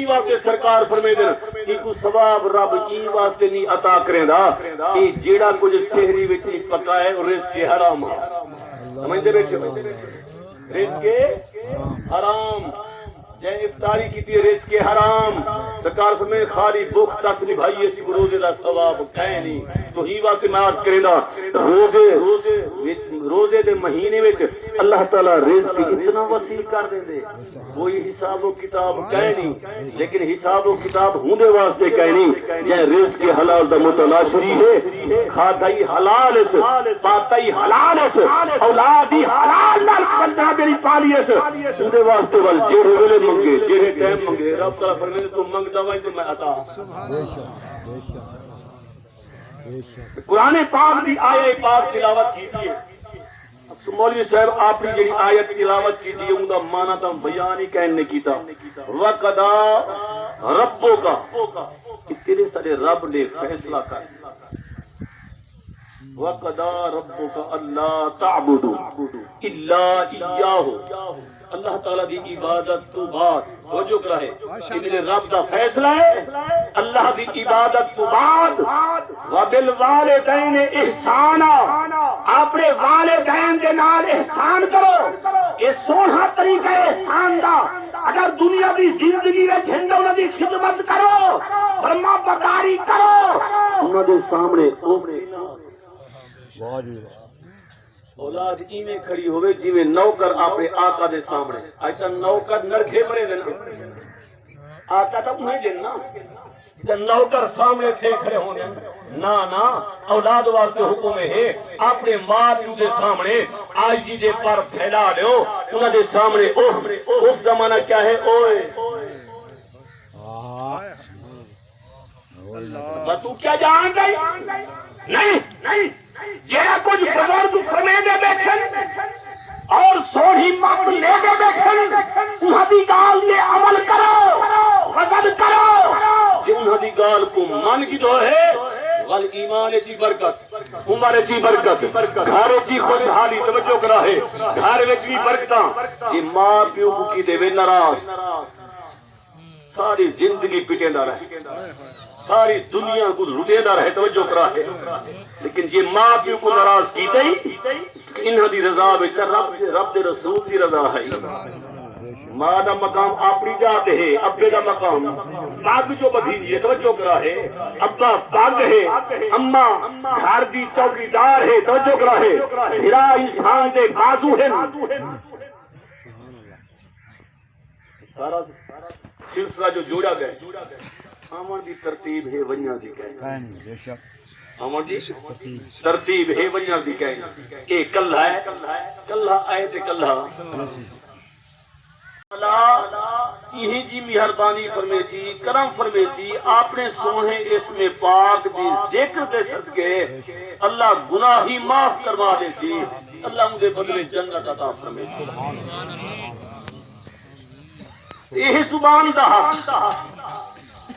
اسی واسطے سرکار فرمے دن کہ کو ثواب رب ای واسطے نہیں عطا کریں دا کہ جیڑا کچھ سحری وچ نہیں پکائے اور رزق حرام ہے سمجھتے بیٹھے رزق حرام جے افطاری کی تھی رزق حرام سرکار فرمائے خالی بھوک تک نبھائی اسی روزے دا ثواب کہیں نہیں تو ہی واسطے میں عرض کریں دا روزے دے مہینے وچ اللہ تعالی رزق اتنا وسیع کر دے دے کوئی حساب و کتاب کہیں نہیں لیکن حساب و کتاب ہوندے واسطے کہیں نہیں جے رزق حلال دا متلاشری ہے کھاتا ہی حلال ہے پاتا ہی حلال ہے اولاد ہی حلال نال پنجا میری پالی ہے ہوندے واسطے ول جڑے ویلے منگے جڑے ٹائم منگے رب تعالی فرمائے تو منگدا وے تو میں عطا قرآن پاک دی آیت پاک تلاوت کیتی ہے مولوی صاحب آپ نے جڑی آیت تلاوت کیتی ہے اوندا معنی تو بیان ہی کہنے کیتا وقدا ربو کا کہ تیرے سارے رب نے فیصلہ کر وقدا ربو کا اللہ تعبدوا الا ایاہ اللہ تعالیٰ دی عبادت تو بعد توجہ کرا ہے کہ میرے رب دا فیصلہ ہے اللہ دی عبادت تو بعد وبالوالدین احسانا اپنے والدین دے نال احسان کرو یہ سونا طریقہ ہے احسان دا اگر دنیا دی زندگی وچ ہندو دی خدمت کرو فرما برداری کرو انہاں دے سامنے اولاد ایویں کھڑی ہوئے جی میں نوکر اپنے آقا دے سامنے اچھا نوکر نرکھے بڑے دن آقا تب نہیں دینا نوکر سامنے تھے کھڑے ہونے نا اولاد واسطے حکم ہے اپنے ماں پیو دے سامنے آج جی دے پر پھیلا لیو انہاں دے سامنے اوہ زمانہ کیا ہے اوئے تو کیا جان گئی نہیں جہاں کچھ بزرگ فرمے دے بیٹھن اور سوڑی مت لے دے بیٹھن انہاں دی گال دے عمل کرو وزن کرو جی انہاں دی گال کو من کی تو ہے غل ایمان چی برکت عمر چی برکت گھر چی خوشحالی توجہ کرا ہے گھر وچ بھی برکتاں جی ماں پیو کو کی دے وے ناراض ساری زندگی پٹیندا رہے ساری دنیا کو لٹیندا رہے توجہ کرا ہے لیکن یہ ماں پیو کو ناراض کیتے ہی انہاں دی رضا وچ رب دے رسول دی رضا ہے ماں دا مقام اپنی ذات ہے ابے دا مقام پاگ جو بدھی ہے توجہ کرا ہے ابا پاگ ہے اماں گھر دی چوکیدار ہے توجہ کرا ہے ہرا انسان دے بازو ہے سارا سلسلہ جو جوڑا گیا آمن دی ترتیب ہے ونیا دی کہیں آمن دی ترتیب ہے ونیا دی کہیں اے کلہ ہے کلہ آئے تے کلہ یہ جی مہربانی فرمے سی کرم فرمے سی آپ نے سونے اس میں پاک دی ذکر دے صدقے اللہ گناہی معاف کروا دے سی اللہ مجھے بدلے جنت عطا فرمے سی یہ زبان دا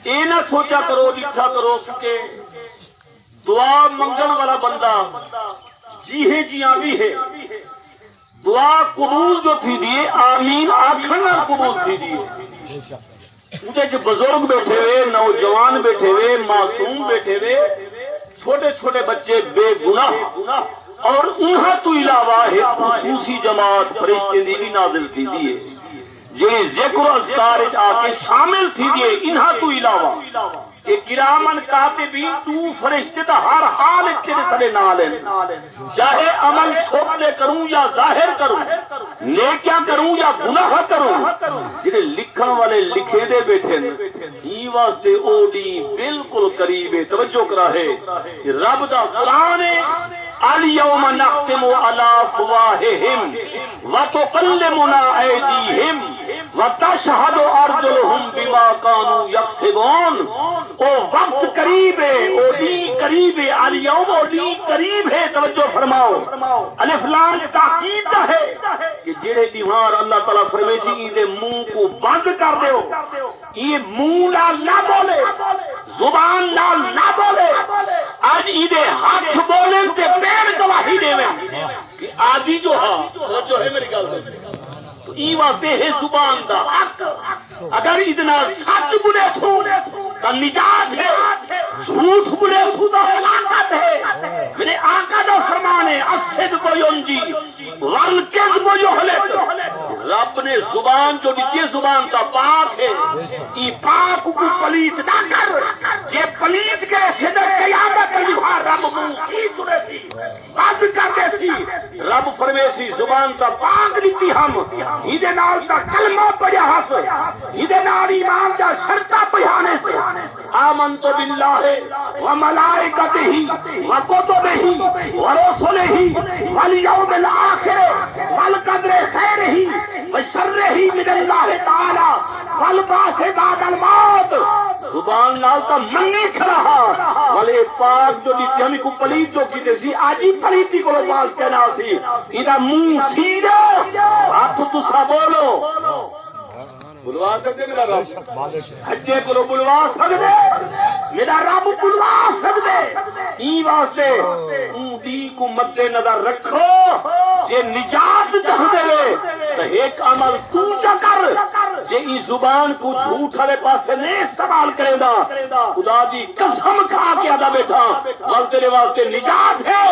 اے نہ سوچا کرو لکھا کرو کہ دعا منگن والا بندہ جی ہے جیاں بھی ہے دعا قبول جو تھی دیئے آمین آکھنا قبول تھی دیئے مجھے جو بزرگ بیٹھے ہوئے نوجوان بیٹھے ہوئے معصوم بیٹھے ہوئے چھوٹے چھوٹے بچے بے گناہ اور انہاں تو علاوہ ہے خصوصی جماعت فرشتے دی بھی نازل تھی دیئے یہ ذکر و اذکار آکے شامل تھی دیئے انہاں تو علاوہ کہ کرامن کاتبین تو فرشتے تا ہر حال تیرے سڑے نالیں چاہے عمل چھوٹے کروں یا ظاہر کروں نیکیاں کروں یا گناہ کروں جنہیں لکھن والے لکھے دے بیٹھے ہی واسطے اوڈی بالکل قریب توجہ کرا ہے رب دا قرآن اليوم نختم على افواههم وتكلمنا ايديهم وتشهد ارجلهم بما كانوا يكسبون او وقت قریب ہے او دی قریب ہے اليوم او دی قریب ہے توجہ فرماؤ الف لام تاکید ہے کہ جڑے دیوار اللہ تعالی فرمیسی دے منہ کو بند کر دیو یہ منہ نال نہ بولے زبان نال نہ بولے آج ایدے ہاتھ بولے تے پیر گواہی دے میں کہ آدھی جو ہاں جو ہے میری گل تو ای واسطے ہے زبان دا حق اگر اتنا سچ بولے سو تو نجات ہے، جھوٹ بولے سو تو ہلاکت ہے۔ میرے آقا کا فرمان ہے الصدق ینجی والکذب یہلک۔ رب نے زبان جو دیتی ہے زبان کا پاک ہے، ای پاک کو پلیت نہ کر، یہ پلیت کے صدر قیامت علیہ رب موسی چھڑے سی بات کرتے سی۔ رب فرمے سی زبان تا پاک دیتی ہم ہیدے نال تا کلمہ پڑھیا ہس ہیدے نال ایمان تا شرطہ پڑھانے سے آمنت باللہ و ملائکتہ و کتبہ و رسلہ والیوم الآخر والقدر خیرہ و شرہ من اللہ تعالی والبعث بعد الموت۔ زبان نال تا منی کھڑا والے پاک جو دیتی ہمیں کو پلیت جو کی سی آجی پلیتی کو پاس کہنا سی ادھا منہ سیدھے ہاتھ تو سا بولو بلوا سکتے میرا رب حجے کو بلوا سکتے میرا رب بلوا سکتے ای واسطے اون دی کو مد نظر رکھو جے نجات چاہتے ہوئے تو ایک عمل تو چکر جے ای زبان کو جھوٹ والے پاسے نہیں استعمال کرے دا خدا دی قسم کھا کے ادا بیٹھا ول تیرے واسطے نجات ہے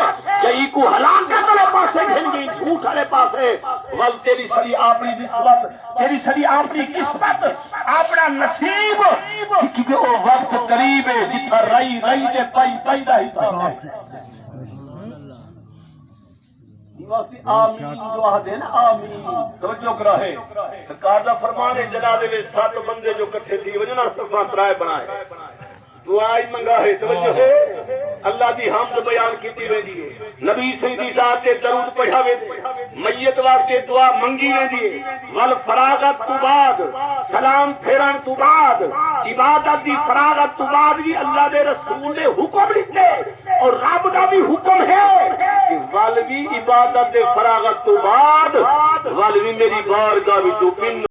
جے ای کو ہلاکت والے پاسے گھن گئی جھوٹ والے پاسے ول تیری ساری اپنی نسبت تیری ساری اپنی قسمت اپنا نصیب کیونکہ وہ وقت قریب ہے جتھا رئی رئی دے پئی پئی دا حساب ہے۔ آمین جو آدھے نا آمین توجہ کرا ہے سرکار دا فرمان ہے جنازے میں 7 بندے جو کٹھے تھی وجہ نہ سفا سرائے بنائے دعائی منگا ہے توجہ ہے اللہ دی حمد بیان کیتی ویندی ہے نبی سیدی ذات تے درود پڑھا ویندے میت واسطے دعا منگی ویندی ہے ول فراغت تو بعد سلام پھیرن تو بعد عبادت دی فراغت تو بعد بھی اللہ دے رسول نے حکم دیتے اور رب دا بھی حکم ہے کہ ول بھی عبادت دے فراغت تو بعد ول بھی میری بارگاہ وچوں